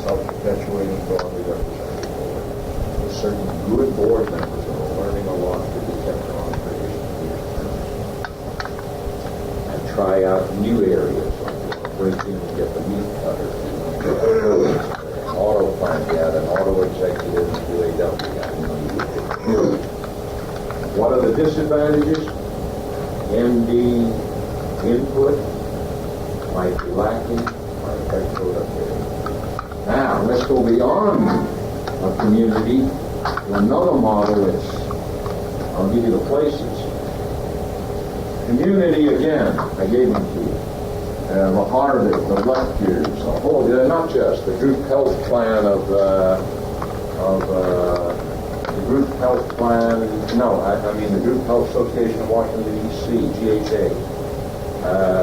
self-perpetuating broadly representative board. With certain good board members that are learning a lot to be kept on for years and try out new areas, like break in and get the meat cutter, auto plant yet, an auto executive, UAW yet. What are the disadvantages? MD input might be lacking, might affect productivity. Now, let's go beyond a community to another model. I'll give you the places. Community, again, I gave them to you. The Harvard, the Rutgers, not just the group health plan the group health plan, I mean the Group Health Association of Washington, D.C., GHA.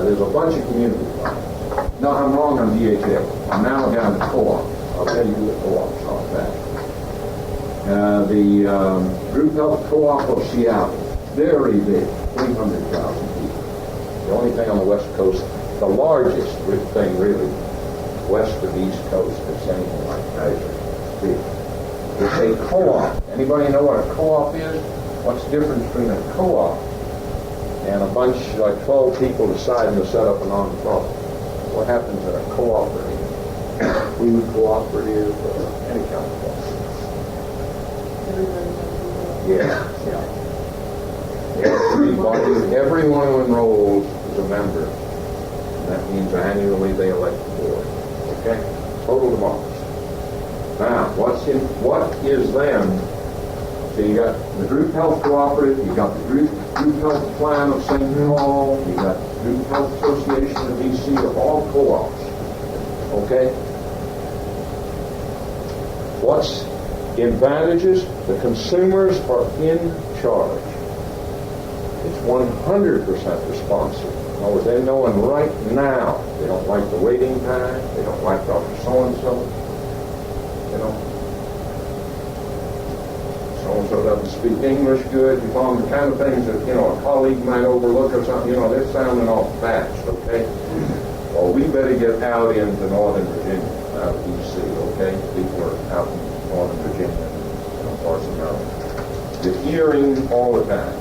There's a bunch of community plans. No, I'm wrong on DHA. I'm now down to co-op. I'll tell you who the co-ops are. The Group Health Co-op of Seattle, very big, 300,000 people. The only thing on the West Coast, the largest thing really, west of the East Coast, that's anything like that. It's big. It's a co-op. Anybody know what a co-op is? What's the difference between a co-op and a bunch, like 12 people deciding to set up a non-profit? What happens in a cooperative? Food cooperative, any kind of cooperative. Everyone who enrolls is a member. And that means annually they elect the board. Okay? Total democracy. Now, what is then? So you got the Group Health Cooperative, you got the Group Health Plan of St. Paul, you got the Group Health Association of D.C., of all co-ops. Okay? What's advantages? The consumers are in charge. It's 100% responsive. In other words, they're knowing right now they don't like the waiting time, they don't like Dr. So-and-so. So-and-so doesn't speak English good. You find the kind of things that, a colleague might overlook or something, they're sounding off fast, okay? Well, we better get out into Northern Virginia, out of D.C., okay? People are out in Northern Virginia and parts of Maryland. They're hearing all the time.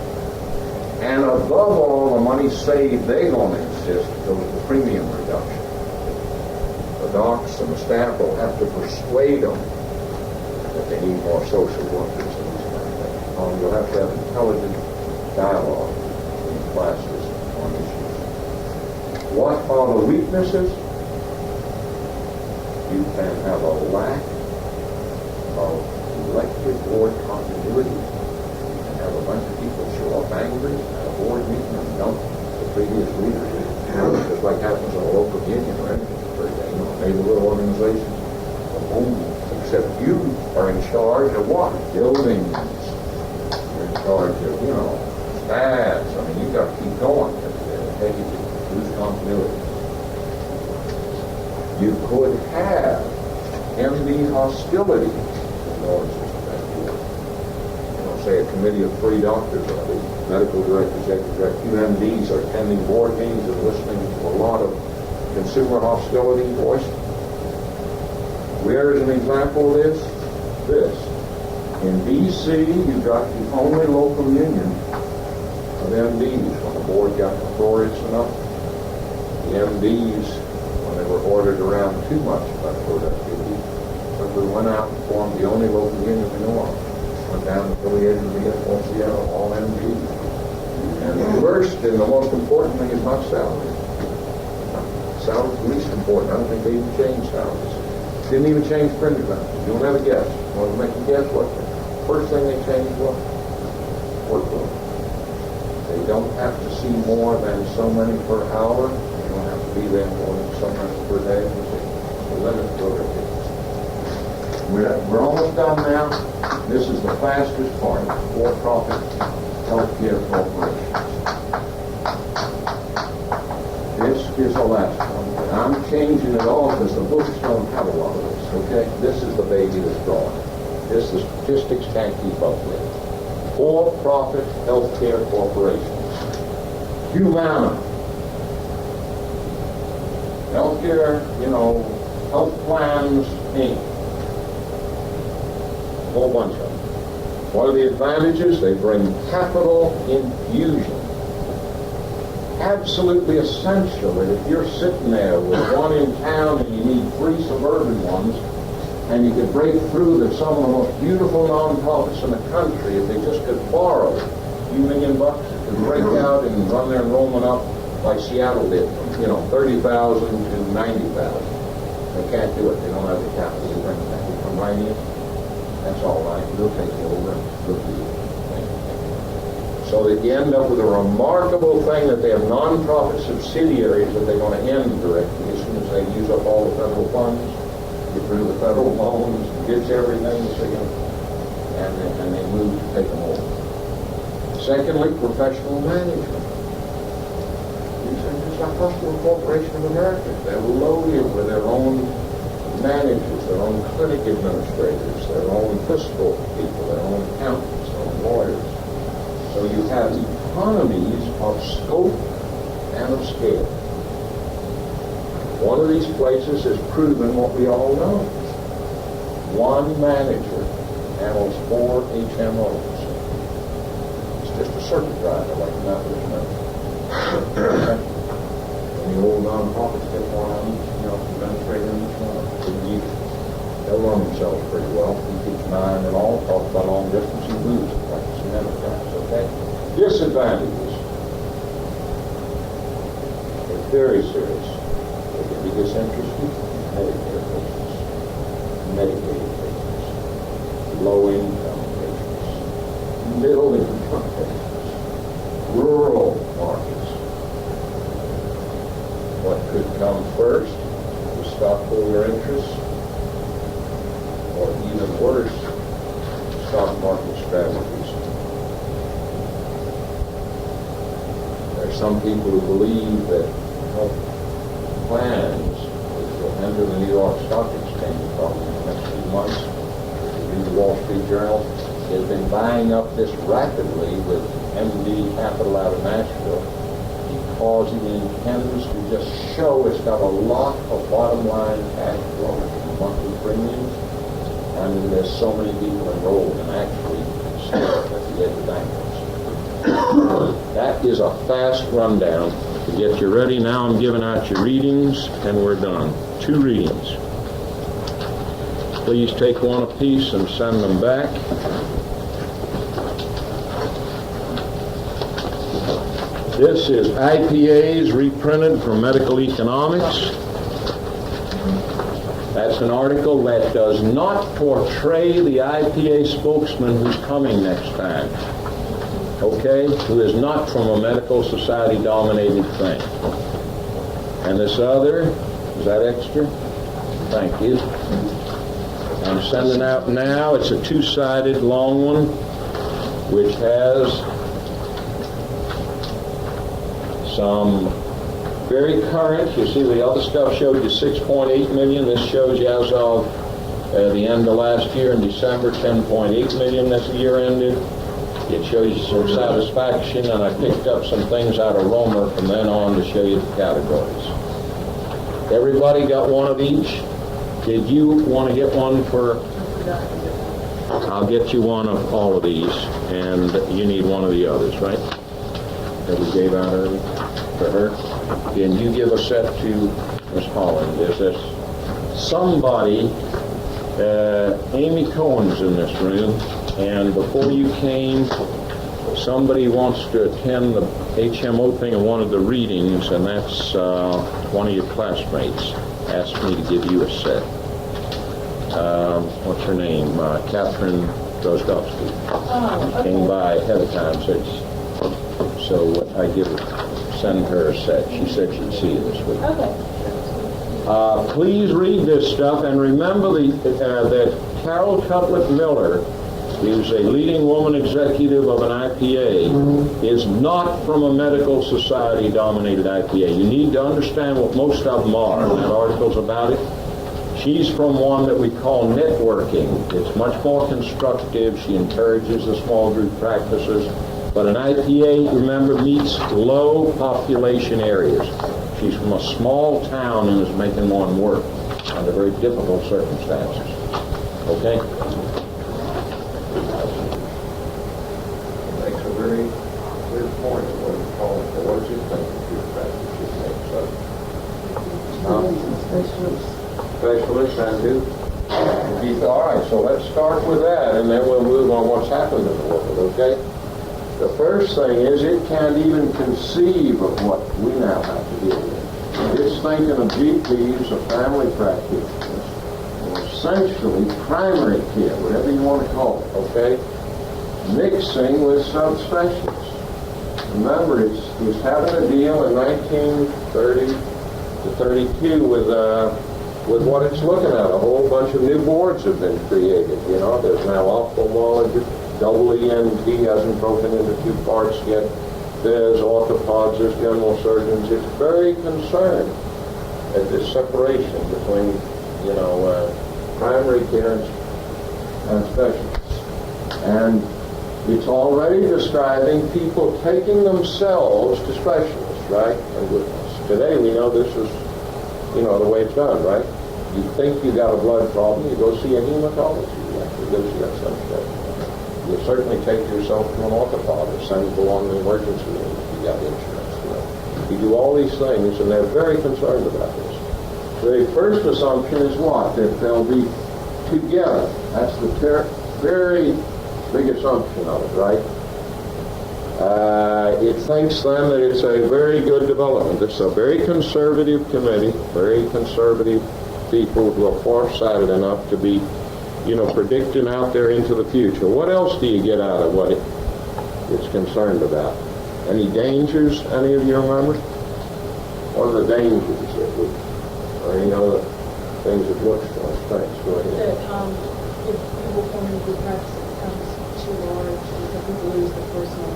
And above all, the money saved, they're going to insist goes to premium reduction. The docs and the staff will have to persuade them that they need more social workers and these kind of things. You'll have to have intelligent dialogue in classes on issues. What are the weaknesses? You can have a lack of elected board continuity. You can have a bunch of people show up angry at a board meeting and dump the previous leadership. Just like happens in a local union or anything. Neighborhood organizations, except you are in charge of what? Buildings. You're in charge of, staffs. I mean, you've got to keep going. Take it to lose continuity. You could have MD hostility in order to that board. Say a committee of 3 doctors or the medical director, executive director, 2 MDs are attending board meetings and listening to a lot of consumer hostility voiced. Where is an example of this? This. In D.C., you got the only local union of MDs. When the board got notorious enough, the MDs, when they were ordered around too much about productivity, simply went out and formed the only local union we know of. Went down affiliated with the FOCL, all MDs. And the first and the most important thing is not salary. Salary's the least important. I don't think they even changed salaries. Didn't even change printer values. You'll never guess. Want to make a guess what the first thing they changed was? Workload. They don't have to see more than so many per hour. They don't have to be there more than so many per day. The limit productivity. We're almost done now. This is the fastest part. For-profit healthcare corporations. This is the last one. I'm changing it all because the books don't have a lot of this, okay? This is the baby that's growing. This the statistics can't keep up with. For-profit healthcare corporations. Humana. Healthcare, health plans champagne. A whole bunch of them. What are the advantages? They bring capital infusion. Absolutely essential that if you're sitting there with one in town and you need 3 suburban ones, and you could break through that some of the most beautiful nonprofits in the country, if they just could borrow a few $1 million, could break out and run their enrollment up like Seattle did, from 30,000 to 90,000. They can't do it. They don't have the capital. They bring it back. They come right in. That's all right. We'll take it over. We'll do it. So that you end up with a remarkable thing that they have nonprofit subsidiaries that they're going to end directly as soon as they use up all the federal funds, get rid of the federal loans, gets everything, so, and they move to take them over. Secondly, professional management. It's like Hospital Corporation of America. They're loaded with their own managers, their own clinic administrators, their own fiscal people, their own accountants, their own lawyers. So you have economies of scope and of scale. One of these places has proven what we all know. One manager handles 4 HMOs. It's just a circuit driver like the Methodist Ministry. And the old nonprofits get one on each, administrator in each one. They'll run themselves pretty well. He keeps an eye on it all, talks about long distance, he moves it like some enterprise, okay? Disadvantages. They're very serious. They can be disinterested. Medicare patients, Medicaid patients, low-income patients, middle-income patients, rural markets. What could come first? The stockholder interests, or even worse, stock market strategies. There are some people who believe that plans which will enter the New York Stock Exchange probably in the next few months, if you read the Wall Street Journal, has been buying up this rapidly with MD Capital out of Nashville because it intends to just show it's got a lot of bottom line cash flow in monthly premiums. And there's so many people enrolled and actually still at the edge of bankruptcy. That is a fast rundown. To get you ready, now I'm giving out your readings, and we're done. 2 readings. Please take one apiece and send them back. This is IPAs reprinted from Medical Economics. That's an article that does not portray the IPA spokesman who's coming next time, okay, who is not from a medical society-dominated thing. And this other, is that extra? Thank you. I'm sending out now, it's a 2-sided long one, which has some very current. You see the other stuff showed you 6.8 million. This shows you as of the end of last year in December, 10.8 million as the year ended. It shows you some satisfaction, and I picked up some things out of Romer from then on to show you the categories. Everybody got one of each? Did you want to get one for? I'll get you one of all of these, and you need one of the others, right? That we gave out earlier for her. Can you give a set to Miss Holland? There's this somebody, Amy Cohen's in this room, and before you came, somebody wants to attend the HMO thing and wanted the readings, and that's one of your classmates asked me to give you a set. What's her name? Catherine Drozdowski. Oh, okay. Came by ahead of time, so I send her a set. She said she'd see you this week. Okay. Please read this stuff, and remember that Carol Cutlet Miller, who's a leading woman executive of an IPA, is not from a medical society-dominated IPA. You need to understand what most of them are, and that article's about it. She's from one that we call networking. It's much more constructive. She encourages the small group practices. But an IPA, remember, meets low population areas. She's from a small town and is making one work. under very difficult circumstances. Okay? It makes a very clear point of what he's calling for. What does he think the future pastor should make? Specialist and who? All right, so let's start with that, and then we'll move on what's happened in the world, okay? The first thing is it can't even conceive of what we now have to deal with. It's thinking of GPs, of family practitioners, or essentially primary care, whatever you want to call it, okay? Mixing with subspecialists. Remember, it's having a deal in 1930 to 32 with what it's looking at. A whole bunch of new boards have been created. You know, there's now ophthalmology, double ENT hasn't broken into two parts yet. There's orthopods, there's general surgeons. It's very concerned at this separation between, primary care and specialists. And it's already describing people taking themselves to specialists, right? And today we know this is, the way it's done, right? You think you got a blood problem, you go see a hematologist. You actually go see that specialist. You certainly take yourself to an orthopod or send it along the emergency room if you got insurance. You do all these things, and they're very concerned about this. The first assumption is what? That they'll be together. That's the very big assumption of it, right? It thinks then that it's a very good development. It's a very conservative committee, very conservative people who are far-sighted enough to be, predicting out there into the future. What else do you get out of what it's concerned about? Any dangers, any of you remember? What are the dangers that would, or any other things that look for us? Thanks, go ahead. That if people come into the practice, it becomes too large, because people lose the personal.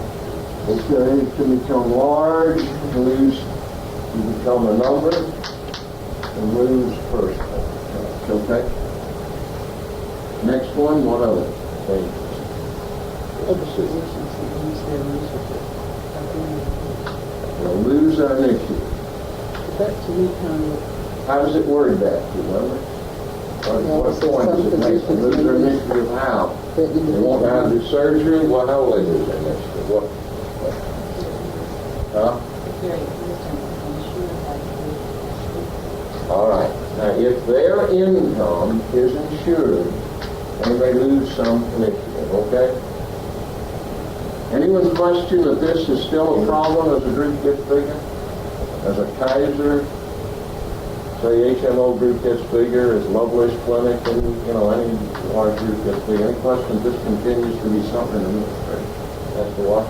Okay, it can become large, you become a number, and lose personal. Okay? Next one, what other things? Other physicians that lose their initiative. They'll lose their initiative. That to me kind of... How does it word that, do you remember? What point does it make them lose their initiative? How? They won't know how to do surgery? Well, how will they lose their initiative? What? Huh? All right. Now, if their income is insured, then they lose some initiative, okay? Anyone question that this is still a problem as the group gets bigger? As a Kaiser, say HMO group gets bigger, as Lovelace Clinic, and, any large group gets bigger. Any question this continues to be something in this, right? That's the what?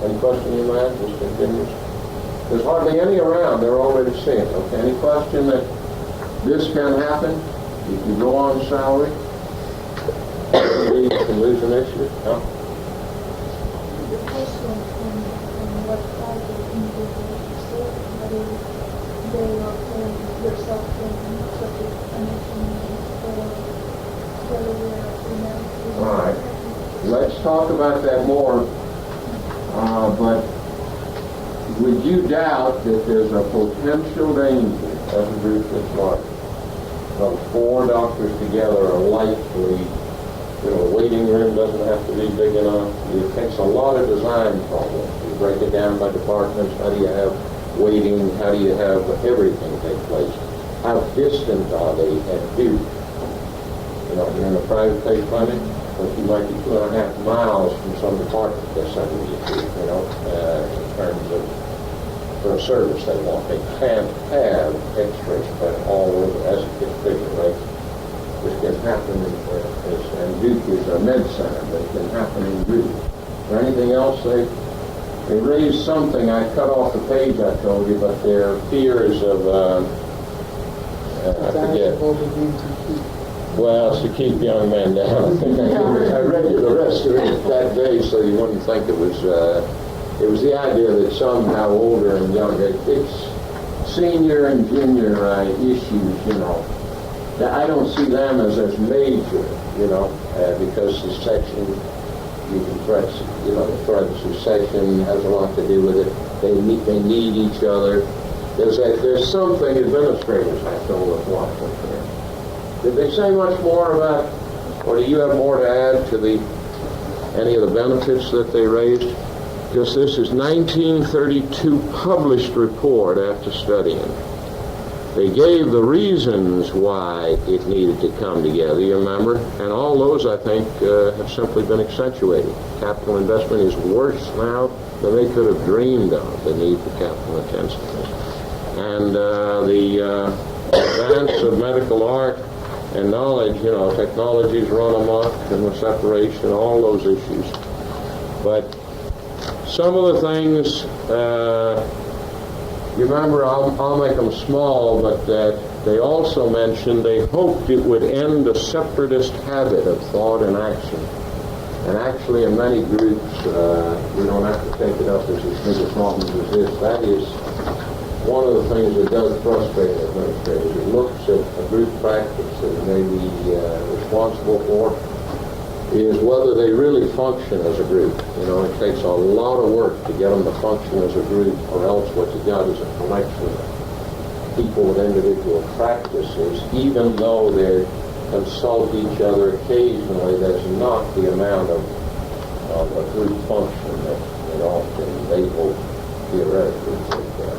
Any question you might? This continues. There's hardly any around. They're already seeing it. Okay. Any question that this can happen? If you go on salary, you can lose an issue. No? The question on what type of individual you serve, whether they are paying yourself paying such a connection or whether they're, All right. Let's talk about that more. But would you doubt that there's a potential danger as a group that's large? Well, 4 doctors together are likely, the waiting room doesn't have to be big enough. It takes a lot of design problems. You break it down by departments. How do you have waiting? How do you have everything take place? How distant are they at due? You're in a private pay clinic, but you might be 2.5 miles from some department they're sending you to, in terms of for a service they want. They can't have x-rays spread all over as it gets bigger, right? This can happen and Duke is a med center, but it can happen in Duke. Is there anything else? They raised something, I cut off the page I told you, but their fears of, I forget. Well, it's to keep young men down. I read you the rest of it that day, so you wouldn't think it was the idea that somehow older and younger, it's senior and junior issues, I don't see them as major, because the section, you can thread, the thread of succession has a lot to do with it. They need each other. is that there's something administrators have to overwatch with there. Did they say much more about, or do you have more to add to any of the benefits that they raised? Because this is 1932 published report after studying. They gave the reasons why it needed to come together, you remember? And all those, I think, have simply been accentuated. Capital investment is worse now than they could have dreamed of, the need for capital intensiveness. And the advance of medical art and knowledge, technologies run amok and the separation, all those issues. But some of the things, you remember, I'll make them small, but they also mentioned they hoped it would end a separatist habit of thought and action. And actually in many groups, we don't have to take it up as big a problem as this. That is one of the things that does frustrate administrators. It looks at a group practice that they may be responsible for, is whether they really function as a group. It takes a lot of work to get them to function as a group, or else what you got is a collection of people with individual practices. Even though they consult each other occasionally, that's not the amount of a group function that often they hope theoretically take care.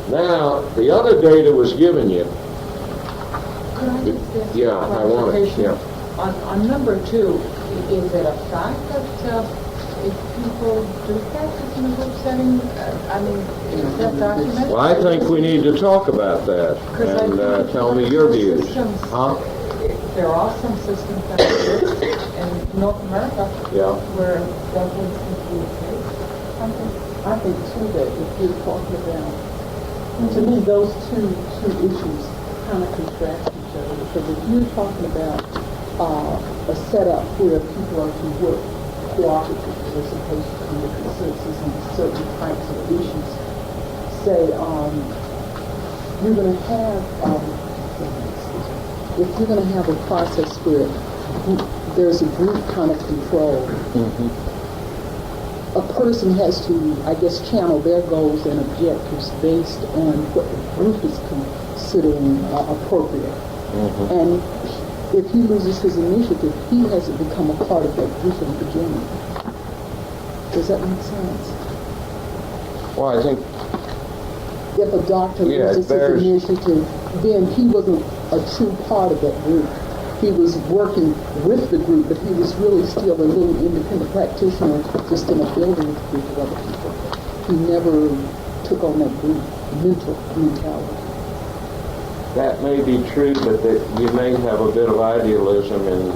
Now, the other data was given you. Could I just ask Yeah, I want it. clarification? Yeah. On number 2, is it a fact that if people do practice in a group setting, is that documented? Well, I think we need to talk about that, and tell me your views. Huh? There are some systems that exist in North America Yeah. where that would simply be the case. I think too that if you're talking about, to me, those two issues kind of contrast each other, because if you're talking about a setup where people are to work cooperatively, they're supposed to come to consensus on certain types of issues. Say, you're going to have, if you're going to have a process where there's a group kind of control, a person has to, I guess, channel their goals and objectives based on what the group is considering appropriate. And if he loses his initiative, he hasn't become a part of that group from the beginning. Does that make sense? Well, I think, If a doctor loses his initiative, then he wasn't a true part of that group. He was working with the group, but he was really still a little independent practitioner just in a building with a group of other people. He never took on that group mentality. that may be true, but that you may have a bit of idealism in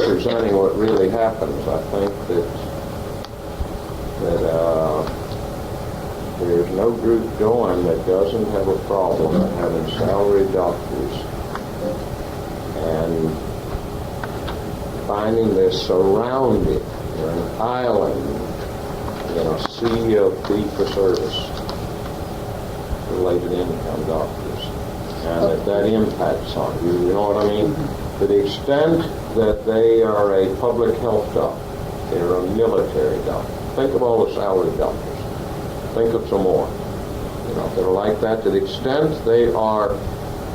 presenting what really happens. I think that there's no group going that doesn't have a problem of having salaried doctors, and finding they're surrounded, they're an island in a sea of fee-for-service related income doctors, and that impacts on you, you know what I mean? To the extent that they are a public health doctor, they're a military doctor. Think of all the salaried doctors. Think of some more, that are like that. To the extent they are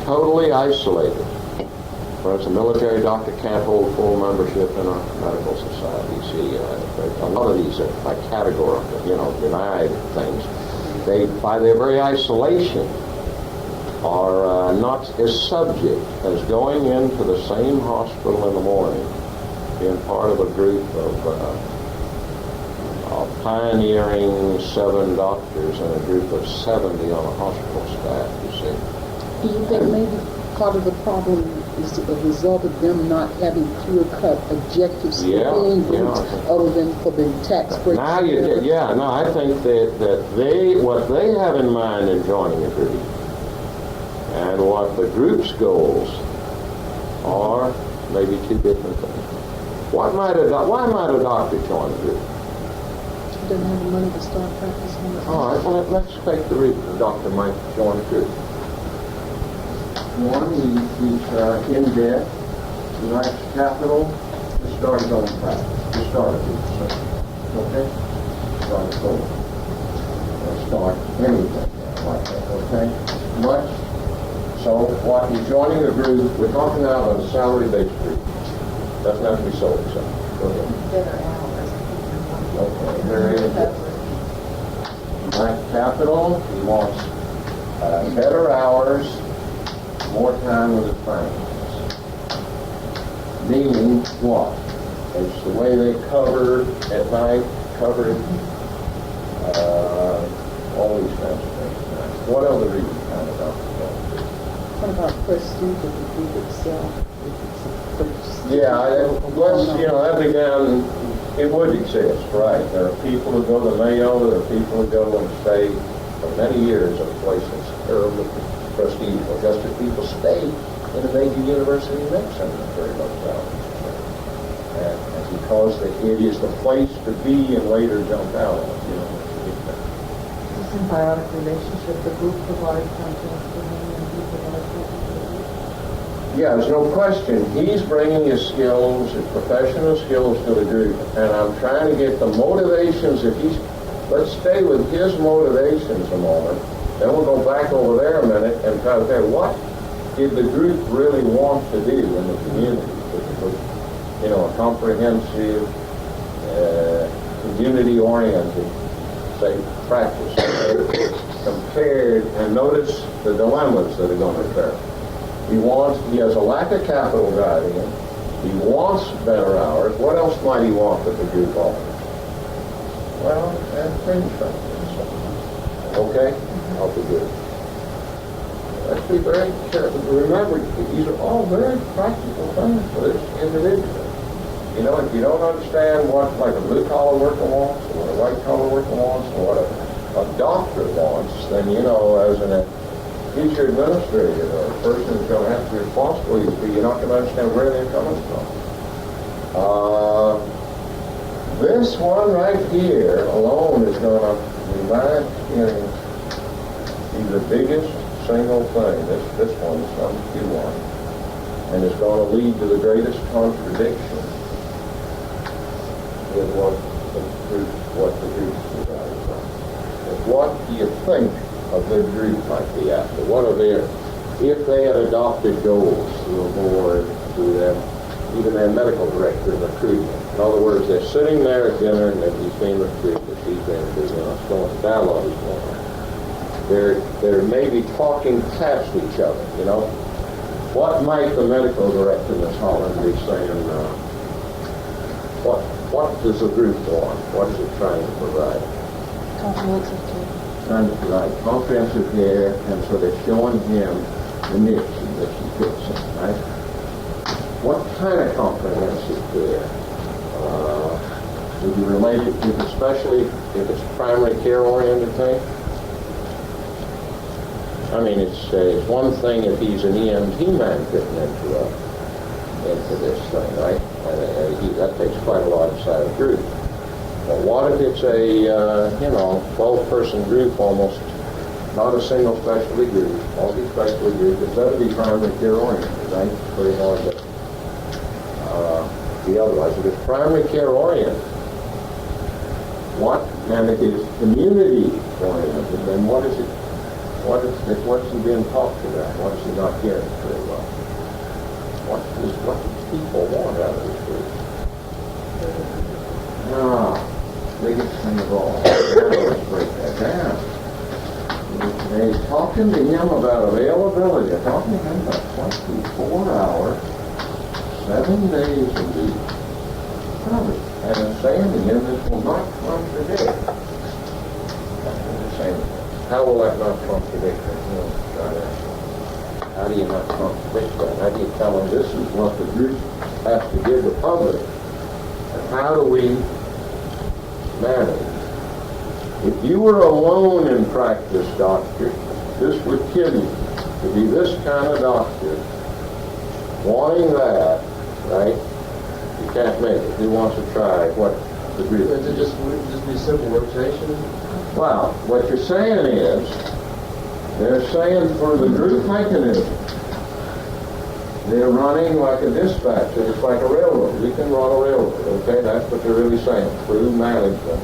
totally isolated. For instance, a military doctor can't hold full membership in a medical society. See, a lot of these are by categorical, denied things. They, by their very isolation, are not as subject as going into the same hospital in the morning, being part of a group of pioneering 7 doctors and a group of 70 on a hospital staff, you see. Do you think maybe part of the problem is a result of them not having clear-cut objectives for being groups other than for the tax breaks? Now I think that what they have in mind in joining a group and what the group's goals are maybe two different things. Why might a doctor join a group? He doesn't have the money to start practicing. All right, well, let's take the reason the doctor might join a group. One, he's in debt, he lacks capital to start his own practice, to start a group. Okay? Start a school. Or start anything. Okay, much. So what you're joining a group, we're talking now about a salary-based group. Doesn't have to be solely so. Go ahead. Better hours. Okay, very good. Black capital, he wants better hours, more time with his family. Meaning what? It's the way they cover at night, cover all these kinds of things. What other reason kind of about What about prestige of the group itself? Yeah, that began, it would exist, right. There are people who go to Mayo, there are people who go and stay for many years at a place that's terribly prestigious. Just as people stay in a major university medicine at very low salary. And because it is the place to be and later jump out on, The symbiotic relationship, the group provides content for him and he provides content for the group. Yeah, there's no question. He's bringing his skills, his professional skills to the group, and I'm trying to get the motivations. Let's stay with his motivations a moment, then we'll go back over there a minute and try to say, what did the group really want to do in the community? A comprehensive, community-oriented, say, practice. Compared, and notice the dilemmas that are going to occur. He has a lack of capital driving him. He wants better hours. What else might he want that the group offers? Well, and fringe benefits. Okay? I'll be good. Let's be very careful. Remember, these are all very practical things for this individual. If you don't understand what, like a blue-collar worker wants, or what a white-collar worker wants, or what a doctor wants, then, as a teacher administrator or a person who's going to have to be responsible, you're not going to understand where they're coming from. This one right here alone is going to, in my experience, be the biggest single thing. This one is number 2-1, and it's going to lead to the greatest contradiction with what the group provides. What do you think a good group might be after? What are if they had adopted goals through a board, through even their medical director recruitment? In other words, they're sitting there at dinner and he's being recruited, he's being recruited, it's going to dialogue is going on. They're maybe talking past each other, What might the medical director, Ms. Holland, be saying, what does the group want? What is it trying to provide? Comprehensive care. Trying to provide comprehensive care, and so they're showing him the niche in which he fits in, right? What kind of comprehensive care? Would you relate it, especially if it's primary care-oriented thing? I mean, it's one thing if he's an EMT man fitting into this thing, right? And that takes quite a lot inside a group. But what if it's a 12-person group almost, not a single specialty group, multi-specialty group? It's got to be primary care oriented, right? It's very hard to be otherwise. If it's primary care oriented, and it is community oriented, then what's he being talked about? What is he not hearing very well? What do people want out of this group? Biggest thing of all. Let's break that down. He's talking to him about availability. They're talking to him about 24 hours, 7 days a week. And I'm saying to him, this will not contradict. How will that not contradict him? How do you not contradict that? How do you tell them this is what the group has to give the public? And how do we manage? If you were alone in practice, doctor, this would kill you. To be this kind of doctor, wanting that, right? You can't make it. Who wants to try what the group is? Would it just be simple rotation? Well, what you're saying is, they're saying for the group mechanism, they're running like a dispatcher. It's like a railroad. We can run a railroad, okay? That's what they're really saying. Through management,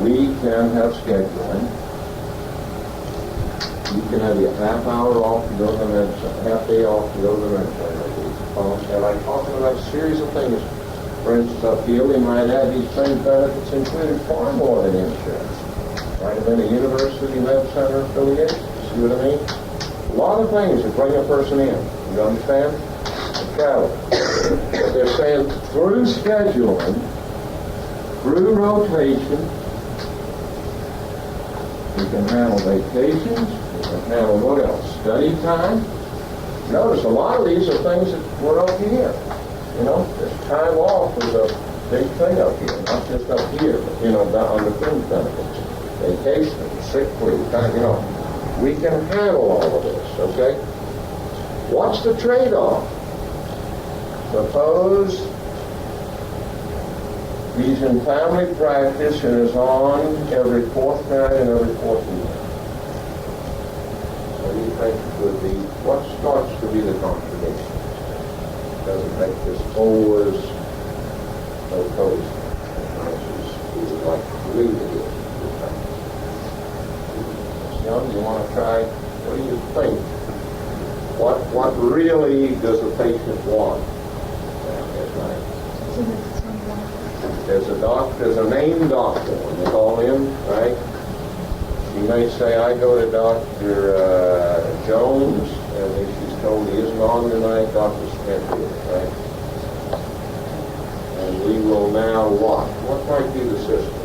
we can have scheduling. You can have your half hour off to go to the med center, half day off to go to the med center. And I'm talking about a series of things. For instance, I feel he might add these same benefits included far more than insurance. Might have been a university med center affiliation. See what I mean? A lot of things that bring a person in. You understand? Travel. But they're saying through scheduling, through rotation, we can handle vacations, we can handle what else? Study time. Notice a lot of these are things that were up here. You know, this time off is a big thing up here, not just up here, but, you know, down under fringe benefits. Vacation, sick leave, you know. We can handle all of this, okay? What's the trade-off? Suppose he's in family practice and is on every fourth night and every fourth evening. What do you think would be, what starts to be the contradiction? Doesn't make this always so cozy. We would like to read it. Young, you want to try? What do you think? What really does a patient want? There's a named doctor when they call in, right? She may say, I go to Dr. Jones, and if she's told he isn't on tonight, Dr. Smith is, right? And we will now what? What might be the system?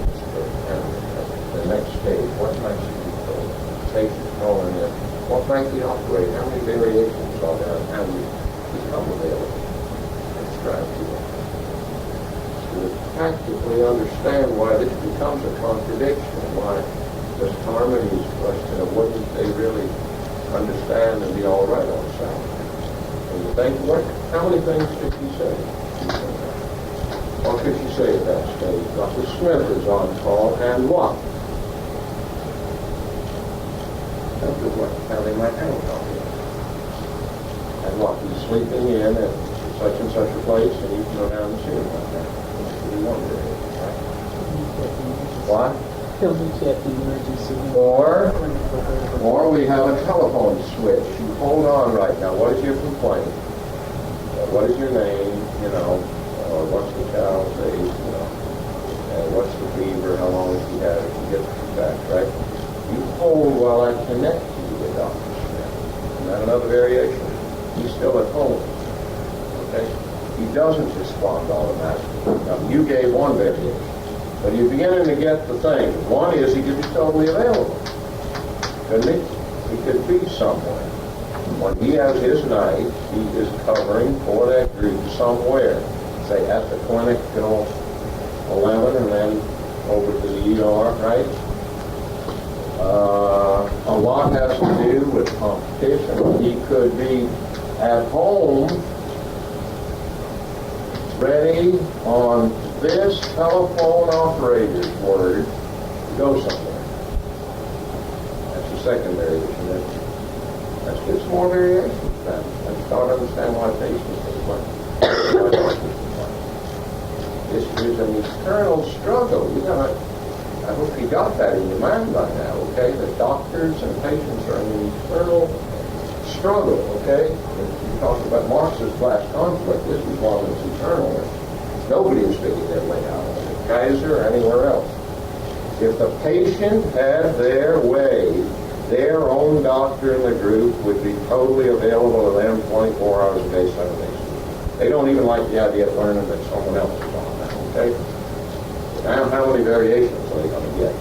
The next stage, what might she be told? Patient calling in. What might be operated? How many variations are there and how we become available? Describe to them. To practically understand why this becomes a contradiction, why this harmony's question of wouldn't they really understand and be all right on salary? And you think, how many things did she say? What could she say at that stage? Dr. Smith is on call, and what? How they might handle it. And what? He's sleeping in at such and such a place, and you can go down and see him like that. Right? What? He'll be at the emergency. Or we have a telephone switch. You hold on right now. What is your complaint? What is your name? You know, or what's the child's age? You know, and what's the fever? How long has he had it? You get the feedback, right? You hold while I connect you with Dr. Smith. Isn't that another variation? He's still at home. Okay? He doesn't respond automatically. Now, you gave one variation. But you're beginning to get the thing. One is he could be totally available. Couldn't he? He could be somewhere. When he has his night, he is covering for that group somewhere. Say at the clinic till 11 and then over to the ER, right? A lot has to do with competition. He could be at home, ready on this telephone operator's word to go somewhere. That's the second variation. That's just more variations then. I don't understand why patients think like this is an eternal struggle. You gotta, I hope you got that in your mind by now, okay? That doctors and patients are in an eternal struggle, okay? If you talk about Marxist class conflict, this is one that's eternal. Nobody is figuring their way out of it, Kaiser or anywhere else. If the patient had their way, their own doctor in the group would be totally available to them 24 hours a day, 7 days a week. They don't even like the idea of learning that someone else is on that, okay? Now, how many variations are they going to get?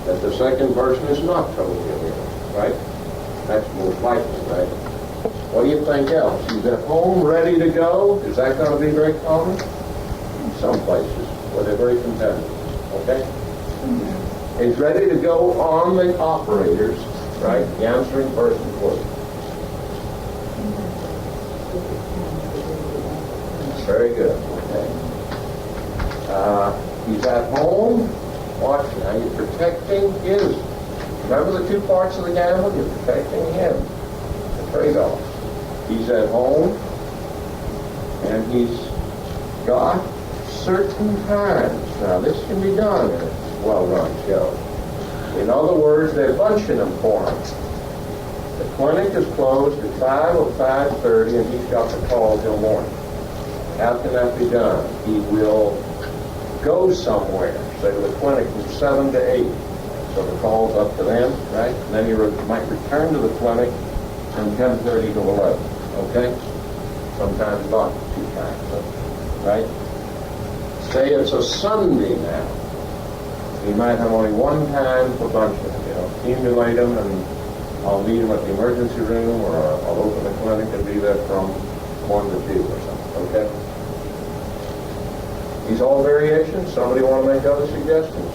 That the second person is not totally available, right? That's most likely, right? What do you think else? He's at home, ready to go? Is that going to be very common? Some places where they're very competitive, okay? He's ready to go on the operators, right? The answering person for you. Very good, okay. He's at home. Watch now, you're protecting his. Remember the two parts of the gamble? You're protecting him. The trade-off. He's at home, and he's got certain times. Now, this can be done in a well-run show. In other words, they're bunching them for him. The clinic is closed at 5 or 5:30, and he's got the call till morning. How can that be done? He will go somewhere, say to the clinic from 7 to 8. So the call's up to them, right? And then he might return to the clinic from 10:30 to 11, okay? Sometimes not 2 times, right? Say it's a Sunday now. He might have only 1 time for bunch of them, accumulate them, and I'll meet him at the emergency room, or I'll open the clinic and be there from 1 to 2 or something, okay? These all variations. Somebody want to make other suggestions?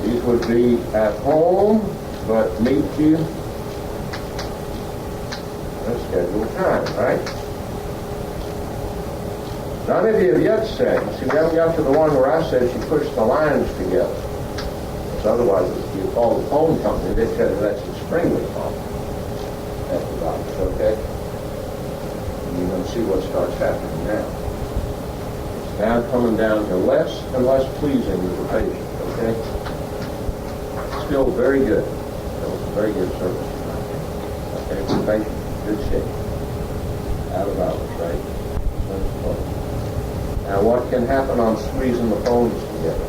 These would be at home, but meet you at a scheduled time, right? None of you have yet said, see, we haven't got to the one where I said she pushed the lines together. Because otherwise, if you call the phone company, they tell you that's extremely common. That's the doctor, okay? And you're going to see what starts happening now. It's now coming down to less and less pleasing to the patient, okay? Still very good. Still very good service. Okay, the patient, good shape. Out of hours, right? Now, what can happen on squeezing the phones together?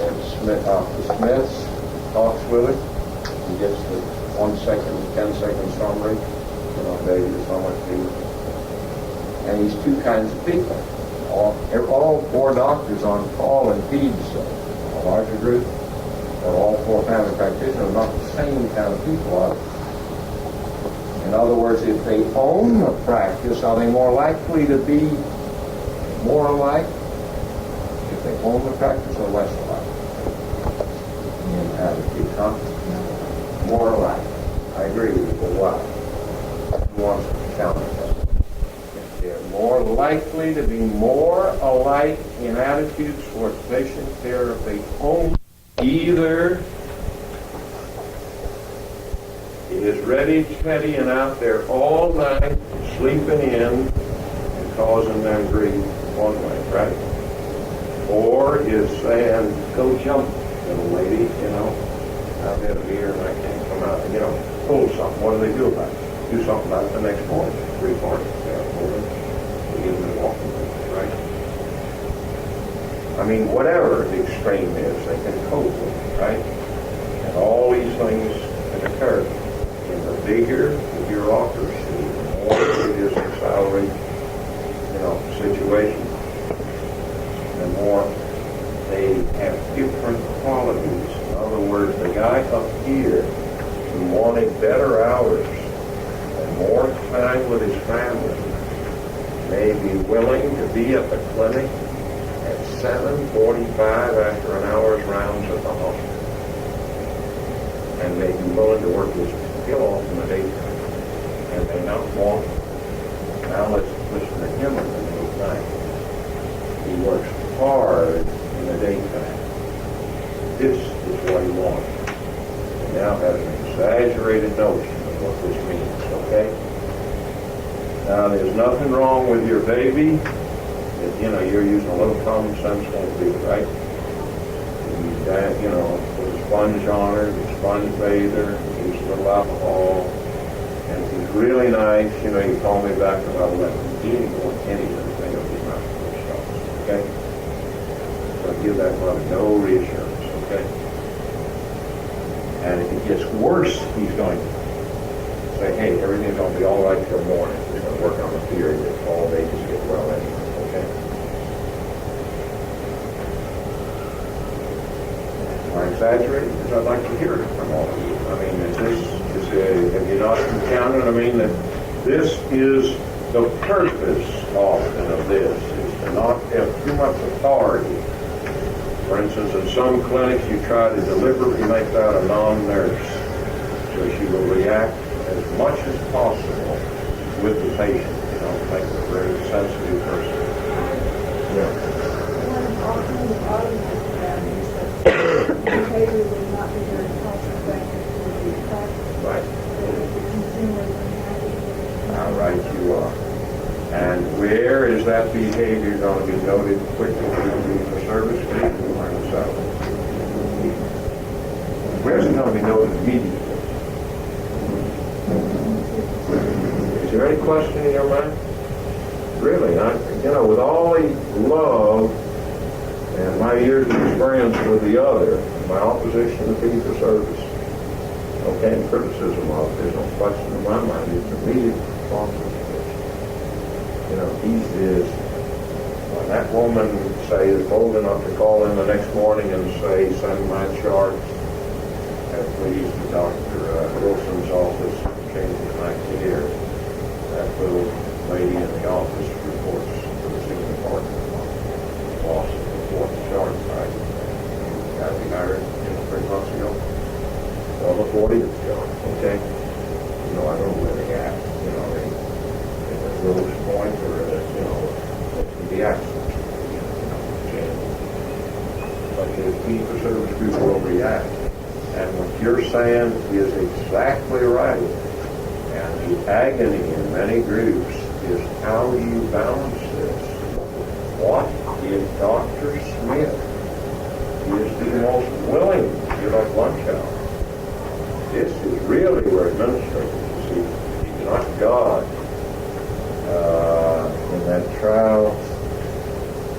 And the Smiths talks with it. He gets the 1 second, 10 second summary. Baby, so much baby. And he's 2 kinds of people. All 4 doctors on call and peds, a larger group, or all 4 family practitioners are not the same kind of people, are they? In other words, if they own the practice, are they more likely to be more alike? If they own the practice, or less alike? In attitude, huh? More alike. I agree with you, but why? Who wants to counter that? They're more likely to be more alike in attitudes towards patient care if they own either is ready, steady, and out there all night, sleeping in and causing them grief one way, right? Or is saying, go jump, little lady, I've had a beer and I can't come out, pull something. What do they do about it? Do something about it the next morning, 3:40. They give them a walking, right? I mean, whatever the extreme is, they can cope with it, right? And all these things can occur. The bigger the bureaucracy, the more it is a salary, situation, the more they have different qualities. In other words, the guy up here who wanted better hours and more time with his family may be willing to be at the clinic at 7:45 after an hour's rounds at the hospital, and may be willing to work his tail off in the daytime, and may not want. Now let's listen to him in the night. He works hard in the daytime. This is what he wants. He now has an exaggerated notion of what this means, okay? Now, there's nothing wrong with your baby. You're using a little common sense won't do, right? Put a sponge on her, the sponge bathe her, use a little alcohol, and if he's really nice, he call me back about 11. He ain't going anywhere to think of his mouth full of stuff, okay? So give that mother no reassurance, okay? And if it gets worse, he's going to say, hey, everything's going to be all right till morning. We're going to work on the theory that all babies get well anyway, okay? Am I exaggerating? Because I'd like to hear it from all of you. I mean, have you not encountered? I mean, that this is the purpose often of this, is to not have too much authority. For instance, in some clinics, you try to deliberately make that a non-nurse, so she will react as much as possible with the patient, make her a very sensitive person. Yeah. Behavior would not be very cost-effective for the practice. Right. The consumer would have to. How right you are. And where is that behavior going to be noted quickly for service? Where's it's going to be noted immediately. Is there any question in your mind? Really, with all the love and my years of experience with the other, my opposition to fee for service, okay, and criticism of it, there's no question in my mind, it's immediate responsibility. He is, when that woman, say, is bold enough to call in the next morning and say, send my charts, please, to Dr. Wilson's office, change my care. That little lady in the office reports to the senior department loss of the fourth chart site. Got to be hired 3 months ago. Well, the 40th chart, okay? I don't really act, at the lowest point or it can be accidents. But the fee for service group will react. And what you're saying is exactly right. And the agony in many groups is how do you balance this? What if Dr. Smith is the most willing to give up lunch hour? This is really where administrators, you see, he's not God. In that trial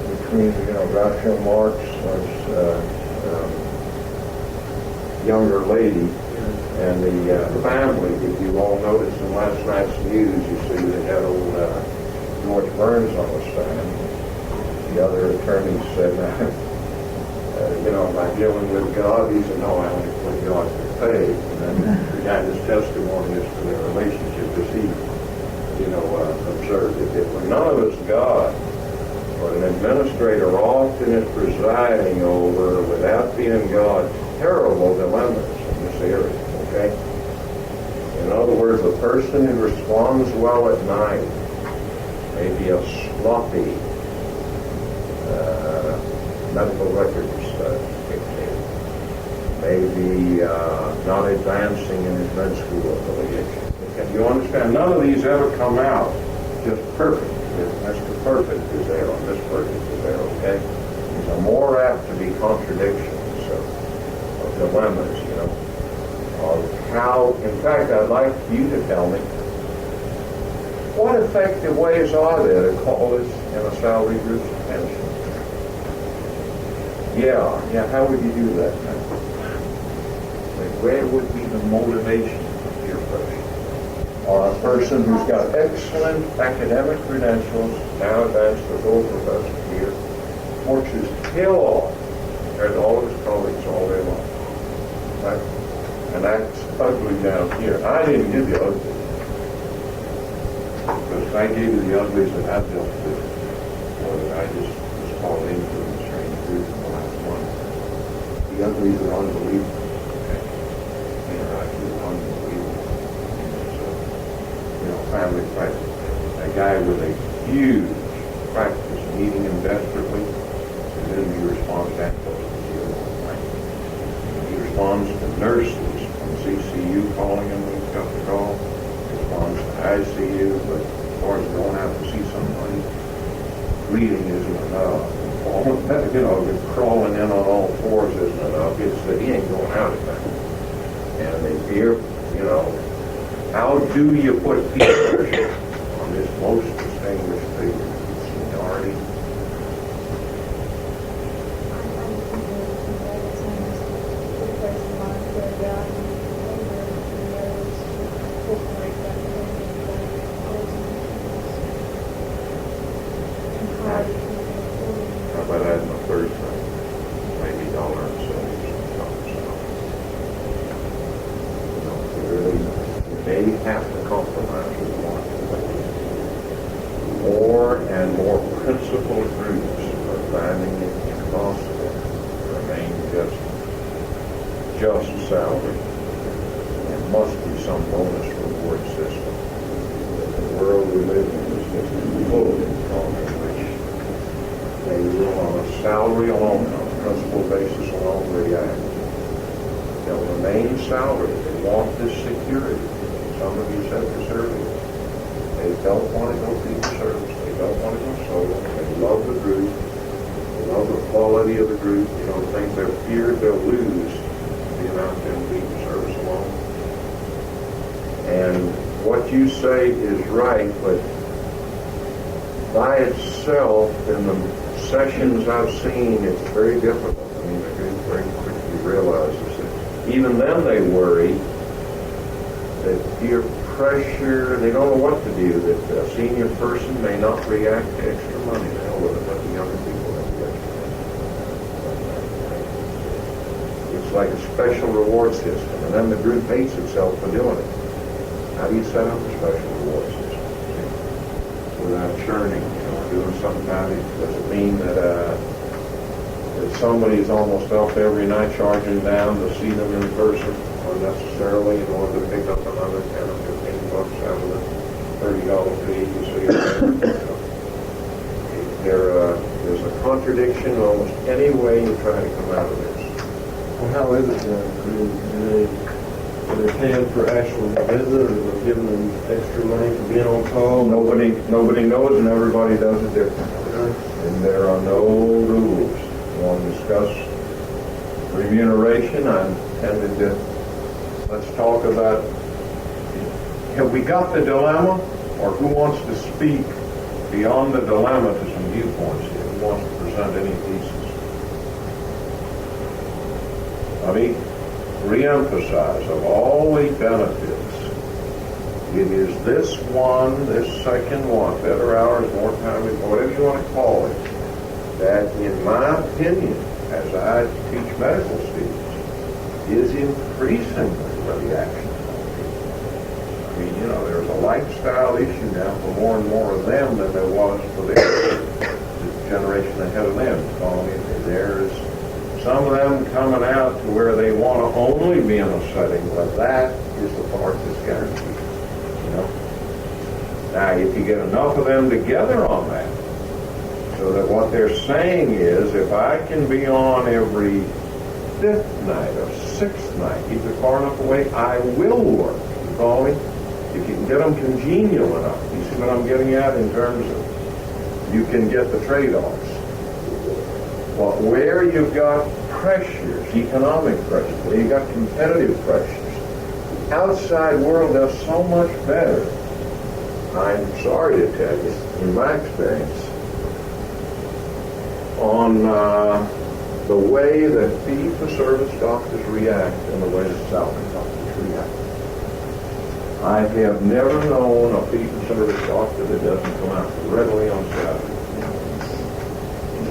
between, Groucho Marx younger lady and the family. If you all noticed in last night's news, you see they had old George Burns on the stand. The other attorneys said, am I dealing with God? He said, no, I only put God to pay. And then the guy, his testimony is to their relationship, because he, observed it. If we're none of us God, but an administrator often is presiding over, without being God, terrible dilemmas in this area, okay? In other words, the person who responds well at night may be a sloppy medical records dictator, may be not advancing in his med school affiliation. Okay, you understand? None of these ever come out just perfect. Mr. Perfect is there, or Miss Perfect is there, okay? These are more apt to be contradictions of dilemmas, of how, in fact, I'd like you to tell me, what effective ways are there to call this in a salary group's attention? Yeah, how would you do that now? Where would be the motivation of your person? Or a person who's got excellent academic credentials, now advanced to full professor here, works his tail off compared to all of his colleagues all day long. Right? And acts ugly down here. I didn't give you ugly. Because I gave you the uglies that I've dealt with. Or that I just was called into the strange group in the last month. The uglies are unbelievable. Okay? Actually unbelievable. Family practice. A guy with a huge practice needing him desperately, and then he responds that close to zero. Right? He responds to nurses from CCU calling him when he's got the call. He responds to ICU, but as far as going out to see somebody, reading isn't enough. Crawling in on all fours isn't enough. It's that he ain't going out at that. And they fear, how do you put people on this most distinguished figure? Seniority. How about adding a third thing? Maybe dollar and cents. They have to compromise with one. More and more principled groups are finding it impossible to remain just salary. There must be some bonus reward system. The world we live in is just full of in which they will, on a salary alone, on a principal basis alone, react. They'll remain salary. They want this security. Some of you said this earlier. They don't want to go fee for service. They don't want to go solo. They love the group. They love the quality of the group. Things they're feared they'll lose being out there in beach service alone. And what you say is right, but by itself, in the sessions I've seen, it's very difficult. I mean, the group very quickly realizes that even then they worry that peer pressure, they don't know what to do, that a senior person may not react to extra money. They'll let the younger people have the extra money. It's like a special reward system, and then the group hates itself for doing it. How do you set up a special reward system? Without churning, doing something about it. Does it mean that somebody's almost up every night charging down to see them in person, unnecessarily, in order to pick up another 10 or 15 bucks out of the $30 fee to see them? There's a contradiction in almost any way you try to come out of this. Well, how is it done? Do they paying for actual visit, or giving them extra money for being on call? Nobody knows, and everybody does it differently. And there are no rules. You want to discuss remuneration? I'm tended to, let's talk about, have we got the dilemma, or who wants to speak beyond the dilemma to some viewpoints here? Who wants to present any thesis? Let me reemphasize, of all the benefits, it is this one, this second one, better hours, more time, whatever you want to call it, that in my opinion, as I teach medical students, is increasingly the reaction. I mean, there's a lifestyle issue now for more and more of them than there was for the generation ahead of them. There's some of them coming out to where they want to only be in a setting, but that is the part that's guaranteed. Now, if you get enough of them together on that, so that what they're saying is, if I can be on every 5th night or 6th night, keep it far enough away, I will work. You follow me? If you can get them congenial enough, you see what I'm getting at in terms of you can get the trade-offs. But where you've got pressures, economic pressures, where you've got competitive pressures, the outside world does so much better. I'm sorry to tell you, in my experience, on the way that fee-for-service doctors react and the way that salary doctors react. I have never known a fee-for-service doctor that doesn't come out readily on salary.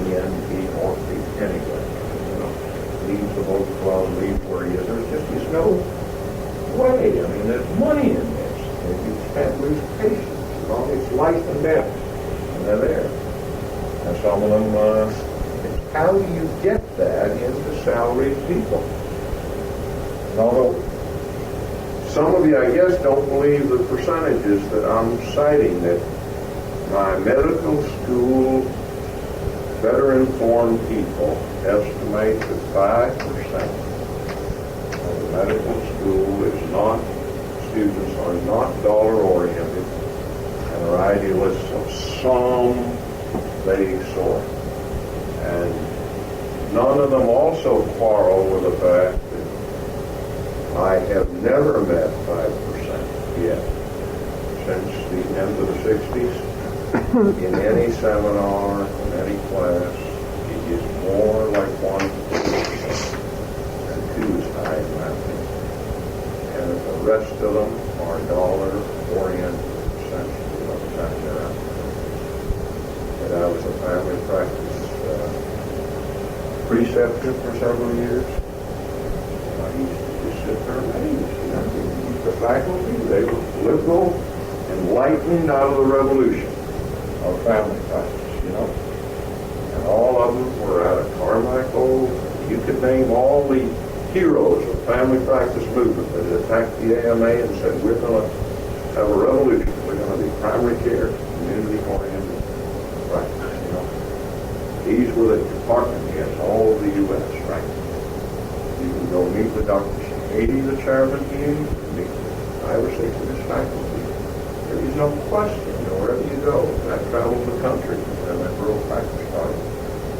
NP or anyway, leaves the boat club, leaves where he is. There's no way. I mean, there's money in this. You can't lose patience. It's life and death, and they're there. And some of them, it's how do you get that into salaried people? And although some of you, I guess, don't believe the percentages that I'm citing, that my medical school better informed people estimate that 5% of the medical school is not, students are not dollar oriented and are idealists of some vague sort. And none of them also quarrel with the fact that I have never met 5% yet since the end of the 60s. In any seminar, in any class, it is more like 1% and 2 is high in my opinion. And the rest of them are dollar-oriented, essentially, by the time they're out. And I was a family practice preceptor for several years. And I used to just sit there amazed. The faculty, they were liberal, enlightened out of the revolution of family practice, And all of them were out of Carmichael. You could name all the heroes of family practice movement that had attacked the AMA and said, we're going to have a revolution. We're going to be primary care, community-oriented practice, These were the department heads all over the U.S., right? You can go meet with Dr. Shahady, the chairman here, you can meet with 5 or 6 of his faculty. There is no question. Wherever you go, I traveled the country and that rural practice party.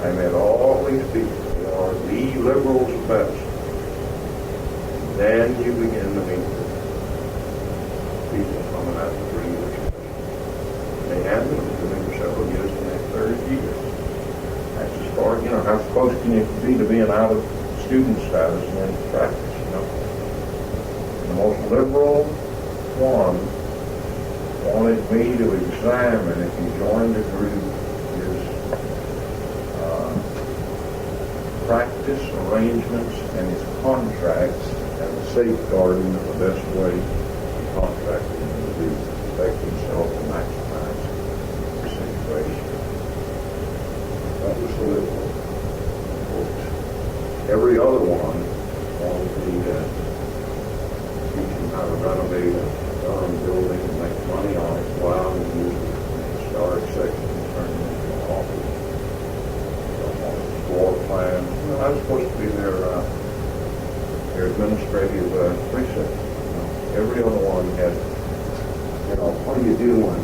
I met all these people. They are the liberals best. Then you begin to meet the people coming out of 3 years. They have been doing for several years in that third year. That's as far, how close can you be to being out of student status and into practice, The most liberal one wanted me to examine if you joined the group his practice arrangements and his contracts and the safeguarding of the best way to contract him to do protect himself and maximize the situation. That was the liberal approach. Every other one wanted me to teach him how to renovate a darn building and make money on it while we use the historic section and turn it into an office. Floor plan. I was supposed to be their administrative precinct. Every other one had, what do you do when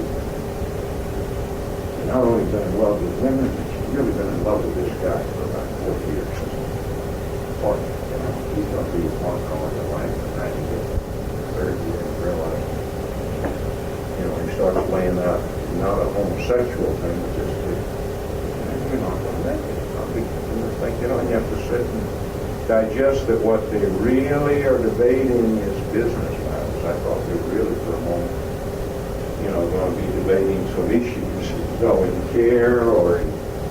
you're not only been in love with women, but you've really been in love with this guy for about 4 years. He's going to be one calling the life and now you get the third year and realize, he starts laying out not a homosexual thing, but just you're not going to make it. And you have to sit and digest that what they really are debating is business matters. I thought they really, for a moment, going to be debating some issues, in care or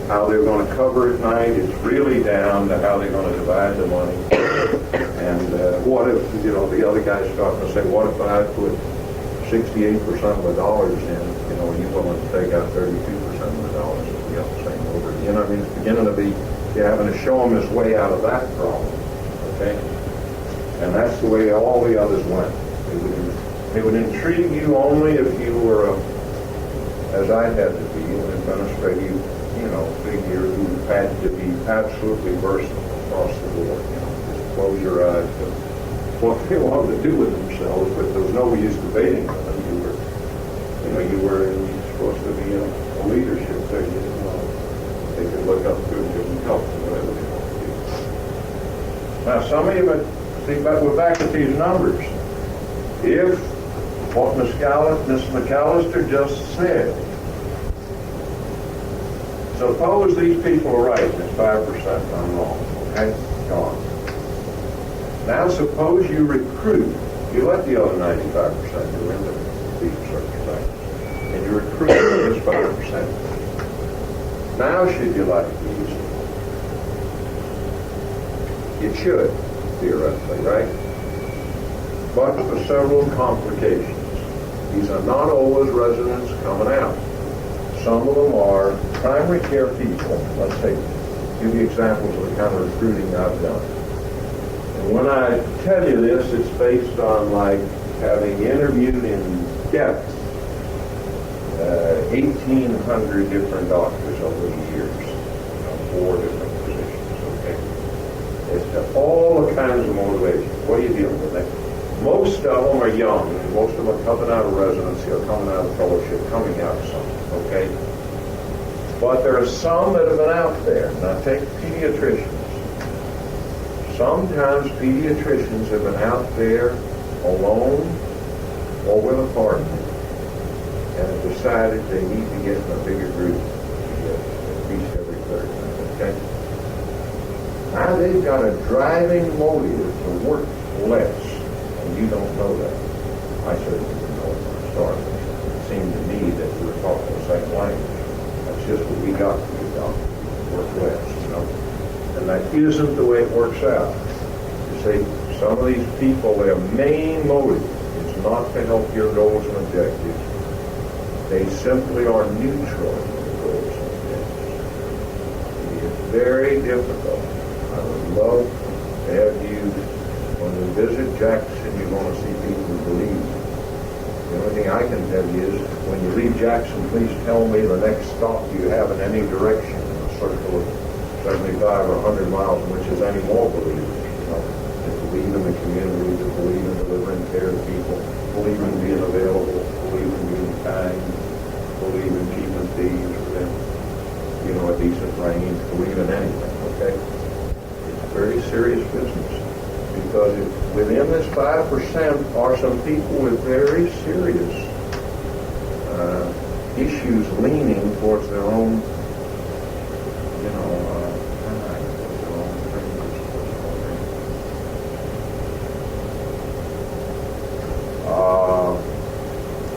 how they're going to cover at night. It's really down to how they're going to divide the money. And what if, the other guy's starting to say, what if I put 68% of the dollars in, are you willing to take out 32% of the dollars if we have the same over? It's beginning to be, you're having to show him his way out of that problem, okay? And that's the way all the others went. It would intrigue you only if you were, as I had to be, an administrative, figure who had to be absolutely versatile across the board. Just close your eyes to what they wanted to do with themselves, but there was no use debating with them. You were supposed to be in a leadership figure. They could look up to you and help them, whatever they want to do. Now, some of you, we're back at these numbers. If what Miss McAllister just said, suppose these people are right, it's 5%, I'm wrong, okay? Gone. Now, suppose you recruit, you let the other 95% go into these circumstances, and you recruit this 5%. Now, should you like these? You should, theoretically, right? But for several complications. These are not always residents coming out. Some of them are primary care people. Let's give you examples of the kind of recruiting I've done. And when I tell you this, it's based on having interviewed in depth 1,800 different doctors over the years, 4 different positions, okay? It's all kinds of motivations. What are you dealing with? Most of them are young, and most of them are coming out of residency or coming out of fellowship, coming out of something, okay? But there are some that have been out there. Now take pediatricians. Sometimes pediatricians have been out there alone or with a partner and have decided they need to get in a bigger group to get at least every third night, okay? Now they've got a driving motive to work less, and you don't know that. I certainly didn't know it when I started. It seemed to me that we were talking the same language. That's just what we got to do, doctor. Work less, And that isn't the way it works out. You see, some of these people, their main motive is not to help your goals and objectives. They simply are neutral in the goals and objectives. It's very difficult. I would love to have you, when we visit Jackson, you're going to see people who believe. The only thing I can tell you is, when you leave Jackson, please tell me the next stop you have in any direction in a circle of 75 or 100 miles, in which is any more believers, that believe in the community, that believe in delivering care to people, believe in being available, believe in being kind, believe in keeping thieves within, a decent range, believe in anything, okay? It's very serious business. Because within this 5% are some people with very serious issues leaning towards their own, their own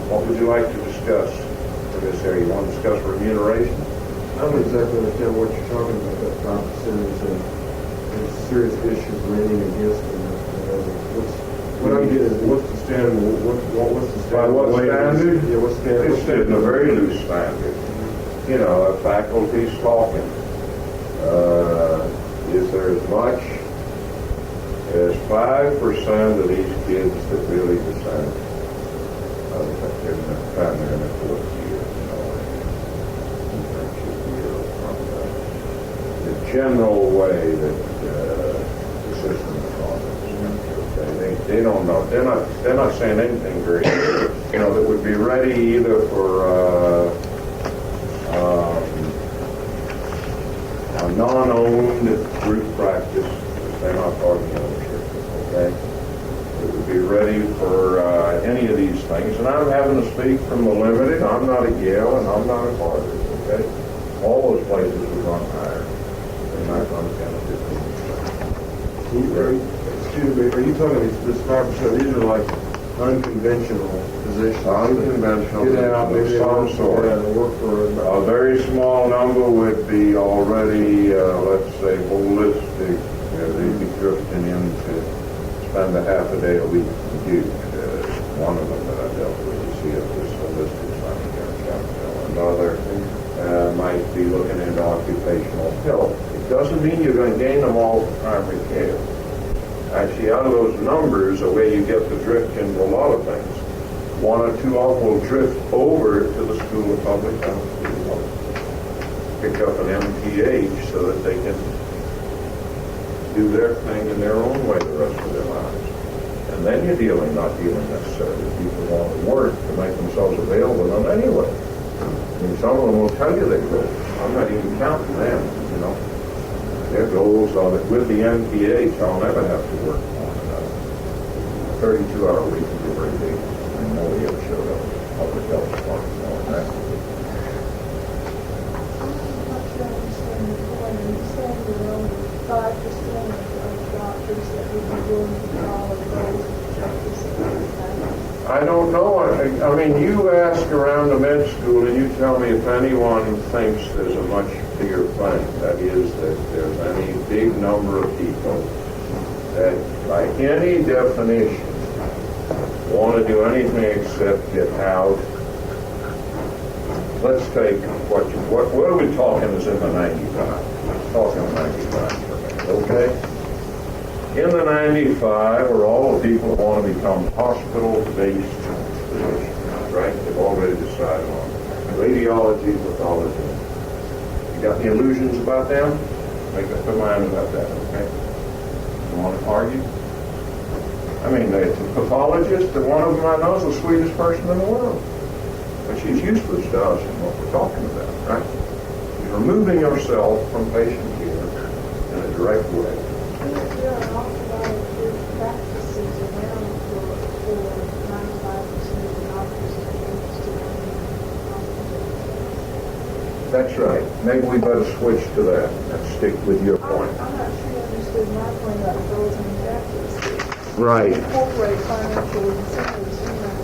what would you like to discuss in this area? You want to discuss remuneration? I don't exactly understand what you're talking about, that 5% is serious issues leaning against them. What I'm getting is, what's the standard, what's the By standard? what way standard? Yeah, what's standard? It's in a very loose standard. A faculty's talking. Is there as much as 5% of these kids that really descend? They're in the fourth year, internship year from the general way that the system is on. They don't know. They're not saying anything very that would be ready either for a non-owned group practice. They're not talking ownership. Okay. It would be ready for any of these things. And I'm having to speak from the limited. I'm not at Yale and I'm not at Harvard. Okay. All those places would run higher. They're not going to 10 or 15%. Excuse me, are you talking this 5%? These are like unconventional positions. Unconventional. Get out, maybe some sort. work for A very small number would be already, let's say, holistic. They'd be drifting in to spend a half a day a week with you. One of them that I dealt with, you see, it was holistic signing here in Chapel. Another might be looking into occupational health. It doesn't mean you're going to gain them all for primary care. Actually, out of those numbers, the way you get the drift into a lot of things, one or two of them will drift over to the School of Public Health, pick up an MPH so that they can do their thing in their own way the rest of their lives. And then you're not dealing necessarily with people who want to work to make themselves available to them anyway. I mean, some of them will tell you their goals. I'm not even counting them, Their goals are that with the MPH, I'll never have to work more than a 32-hour week is a very big. Nobody ever showed up. Public health department more than that. I'm not sure I understand the point. You said there are only 5% of doctors that would be willing to follow those practices. I don't know. I mean, you ask around the med school and you tell me if anyone thinks there's a much bigger thing. That is, that there's any big number of people that, by any definition, want to do anything except get out. Let's take what are we talking is in the 95. Talking 95 for a minute, okay? In the 95 are all the people who want to become hospital-based physicians, right? They've already decided on radiology, pathology. You got any illusions about them? Make up your mind about that, okay? You want to argue? I mean, the pathologist, one of them I know is the sweetest person in the world. But she's useless to us in what we're talking about, right? She's removing herself from patient care in a direct way. There are an awful lot of good practices around for 95% of the doctors that are interested in. That's right. Maybe we better switch to that and stick with your point. I'm not sure you understood my point about the goals and objectives. Right. Incorporate financial incentives in that.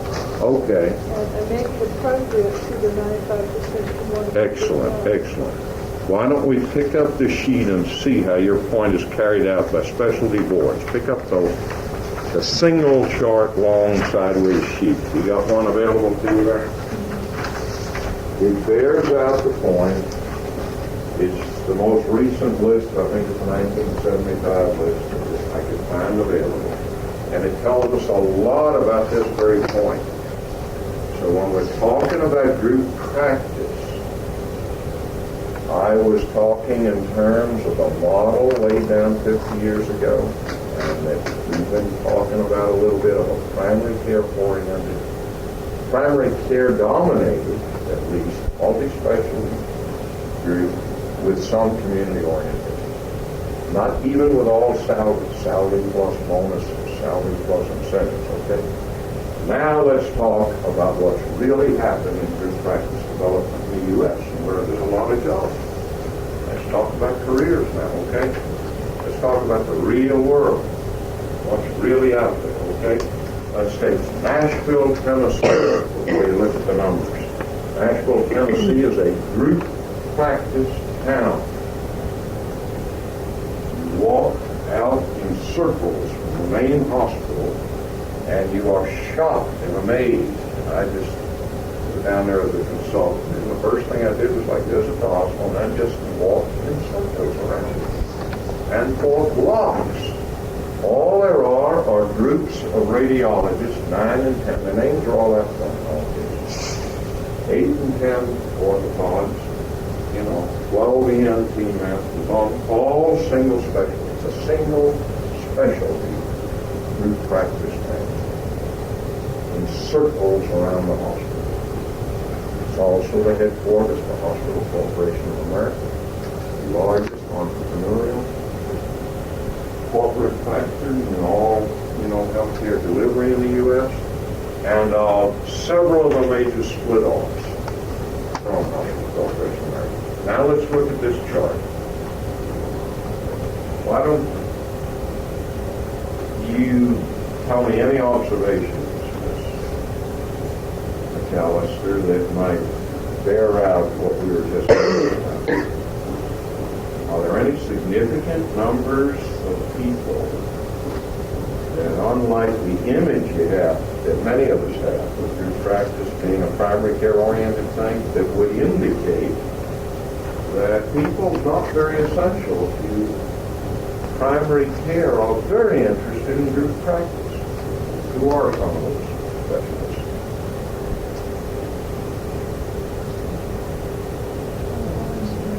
Okay. And make it appropriate to the 95%. Excellent. Excellent. Why don't we pick up the sheet and see how your point is carried out by specialty boards? Pick up the single chart long sideways sheet. You got one available to you there? It bears out the point. It's the most recent list. I think it's a 1975 list that I could find available. And it tells us a lot about this very point. So when we're talking about group practice, I was talking in terms of a model laid down 50 years ago, and that we've been talking about a little bit of a primary care oriented, primary care dominated, at least, multi-specialty group with some community orientation. Not even with all salary plus bonuses, salary plus incentives, okay? Now let's talk about what's really happened in group practice development in the U.S. and where there's a lot of jobs. Let's talk about careers now, okay? Let's talk about the real world, what's really out there, okay? Let's take Nashville, Tennessee, before you look at the numbers. Nashville, Tennessee is a group practice town. You walk out in circles from the main hospital, and you are shocked and amazed. And I just was down there as a consultant, and the first thing I did was like this at the hospital, and I just walked in circles around it. And for blocks, all there are groups of radiologists, 9 and 10. The names are all left on 8 and 10 orthopods, 12 ENT masters, all single specialties, a single specialty group practice tank in circles around the hospital. It's also the headquarters of the Hospital Corporation of America, the largest entrepreneurial corporate factor in all, healthcare delivery in the U.S. And several of the major split-offs from Hospital Corporation of America. Now let's look at this chart. Why don't you tell me any observations, Ms. McAllister, that might bear out what we were just talking about? Are there any significant numbers of people that, unlike the image you have, that many of us have, with group practice being a primary care-oriented thing, that would indicate that people not very essential to primary care are very interested in group practice? Who are some of those specialists?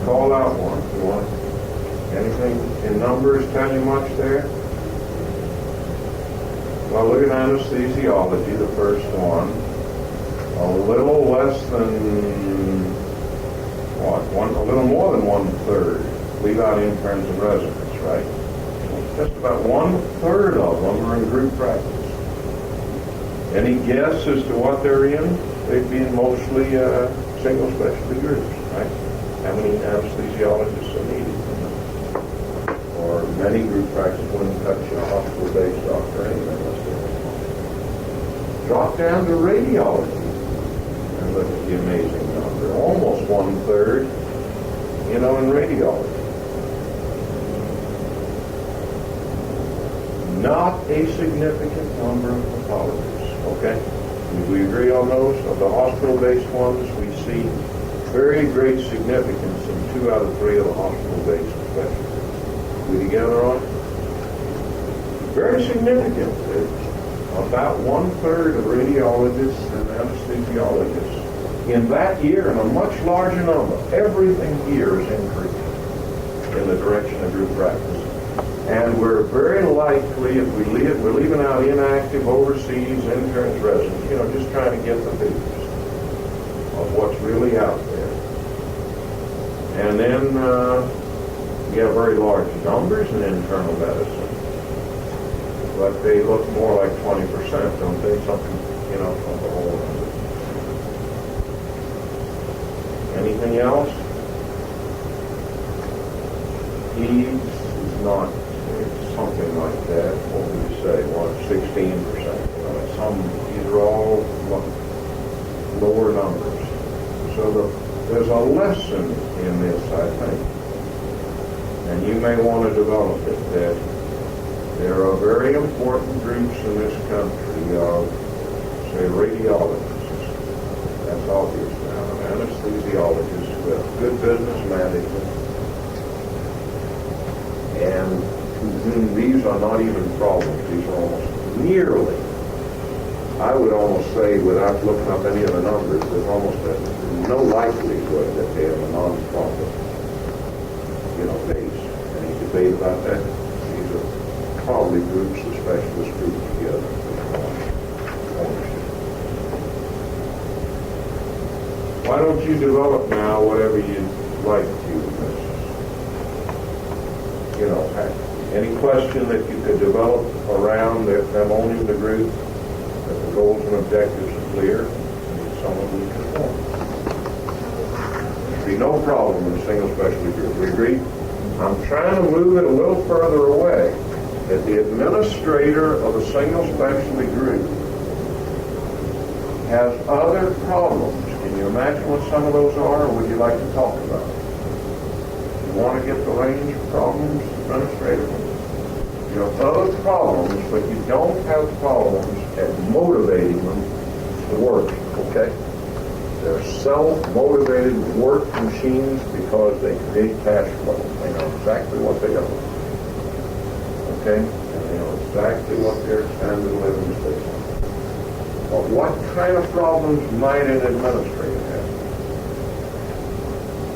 Call out one if you want. Anything in numbers tell you much there? Well, look at anesthesiology, the first one. A little less than, a little more than 1/3. Leave out interns and residents, right? Just about 1/3 of them are in group practice. Any guess as to what they're in? They'd be in mostly single specialty groups, right? How many anesthesiologists are needed? Or many group practice wouldn't touch a hospital-based doctor anyway. Drop down to radiology and look at the amazing number. Almost 1/3, in radiology. Not a significant number of pathologists, okay? Do we agree on those? Of the hospital-based ones, we see very great significance in 2 out of 3 of the hospital-based specialties. We together on it? Very significant. About 1/3 of radiologists and anesthesiologists. In that year, in a much larger number, everything here is increasing in the direction of group practice. And we're very likely, if we're leaving out inactive, overseas, interns, residents, just trying to get the figures of what's really out there. And then we have very large numbers in internal medicine, but they look more like 20%, don't they? Something, from the whole number. Anything else? Peds is not. It's something like that. What would you say? 16%. These are all lower numbers. So there's a lesson in this, I think, and you may want to develop it, that there are very important groups in this country of, say, radiologists. That's obvious now. Anesthesiologists who have good business management, and to whom these are not even problems. These are almost nearly, I would almost say, without looking up any of the numbers, there's almost no likelihood that they have a non-profit, base. Any debate about that? These are probably groups, the specialist groups together. Why don't you develop now whatever you'd like to, question that you could develop around them owning the group, that the goals and objectives are clear, and someone who can form. There'd be no problem in a single specialty group. We agree? I'm trying to move it a little further away, that the administrator of a single specialty group has other problems. Can you imagine what some of those are, or would you like to talk about it? You want to get the range of problems administratively? You have other problems, but you don't have problems at motivating them to work, okay? They're self-motivated work machines because they create cash flow. They know exactly what they owe. Okay? And they know exactly what their standard of living is based on. But what kind of problems might an administrator have?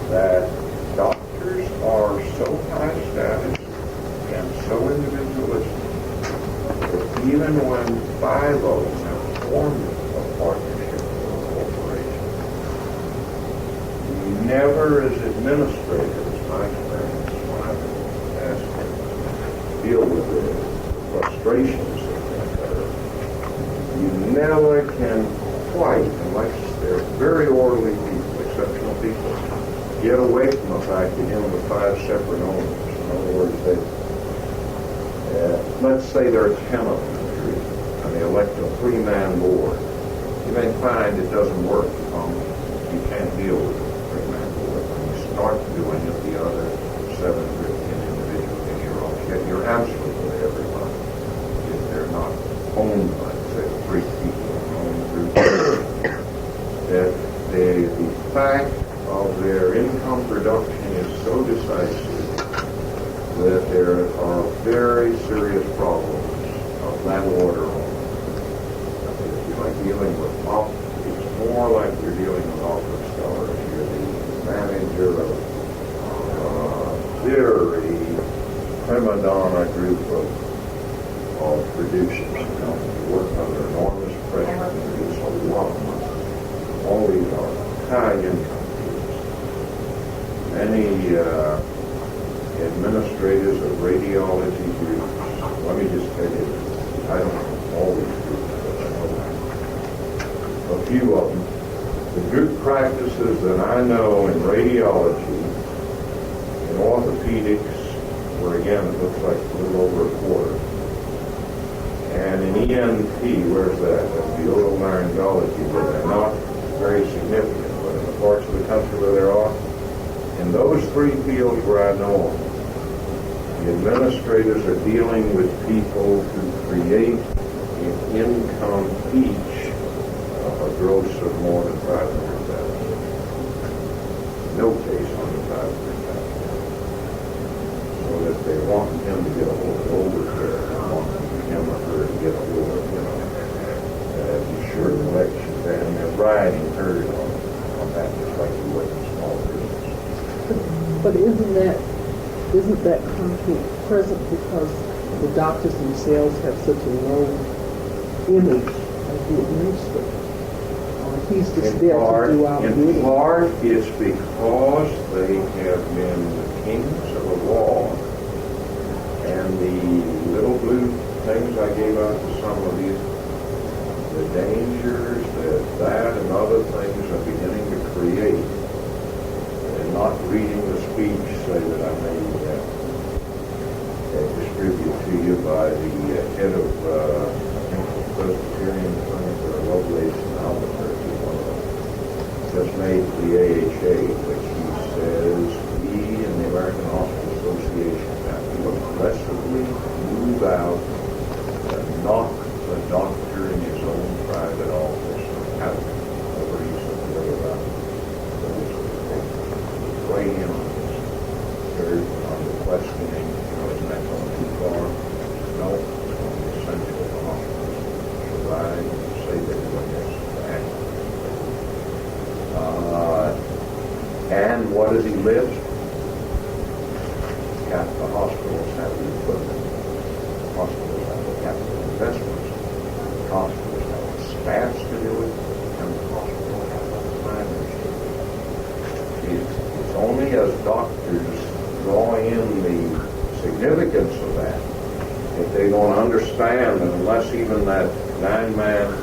That doctors are so high status and so individualistic that even when 5 of them have formed a partnership or a corporation, never as administrators, my experience when I've been asked to deal with the frustrations that occur, you never can quite, unless they're very orderly people, exceptional people, get away from the fact that you have 5 separate owners. In other words, let's say there are 10 of them and they elect a 3-man board. You may find it doesn't work. You can't deal with it. Start doing it the other 7 or 15 individuals in your own. Yet you're absolutely everyone. If they're not owned by, say, 3 people, owned through that the fact of their income production is so decisive that there are very serious problems of that order on. If you're like dealing with it's more like you're dealing with office stars. You're the manager of a very prima donna group of producers. You work under enormous pressure to produce a lot of money. All these are high income groups. Many administrators of radiology groups, let me just tell you, I don't know all these groups, but I know a few of them. The group practices that I know in radiology, in orthopedics, where again it looks like a little over a quarter, and in ENT, where's that? That's the otolaryngology, where they're not very significant, but in the parts of the country where there are, in those 3 fields where I know them, the administrators are dealing with people who create an income each a gross of more than 500,000. No case under 500,000. So that they want him to get a little over there, and want him or her to get a little, be sure collections, and they're riding herd on that, just like you would in small business. But isn't that conflict present because the doctors themselves have such a low image as the administrator? He's just there to do our bidding. In part, it's because they have been the kings of the law, and the little blue things I gave out to some of you, the dangers that and other things are beginning to create. And not reading the speech, say that I may distribute to you by the head of Presbyterian Clinic or Lovelace in Albuquerque, just made to the AHA, which he says we in the American Hospital Association have to aggressively move out and knock the doctor in his own private office out. Whatever he said about weigh in on this. Third, on the questioning, isn't that going too far? No, it's going to be essential for hospitals to survive and save everybody else's back. And what does he live? The hospitals have the equipment. Hospitals have the capital investments. Hospitals have the staffs to do it. And the hospital have the planners to do it. It's only as doctors draw in the significance of that understand that unless even that 9-man,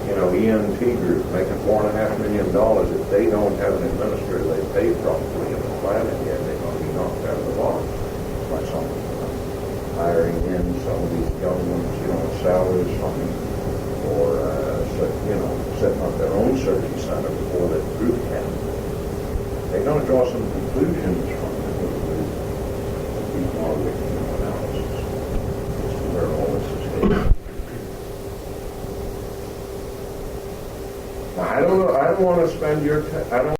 ENT group making $4.5 million, if they don't have an administrator they pay properly in the planning, yet they're going to be knocked out of the box. By some hiring in some of these young ones, at salaries from, or setting up their own searching center before the group can. They're going to draw some conclusions from it with the more analysis as to where all this is headed. Now, I don't want to spend your time. I don't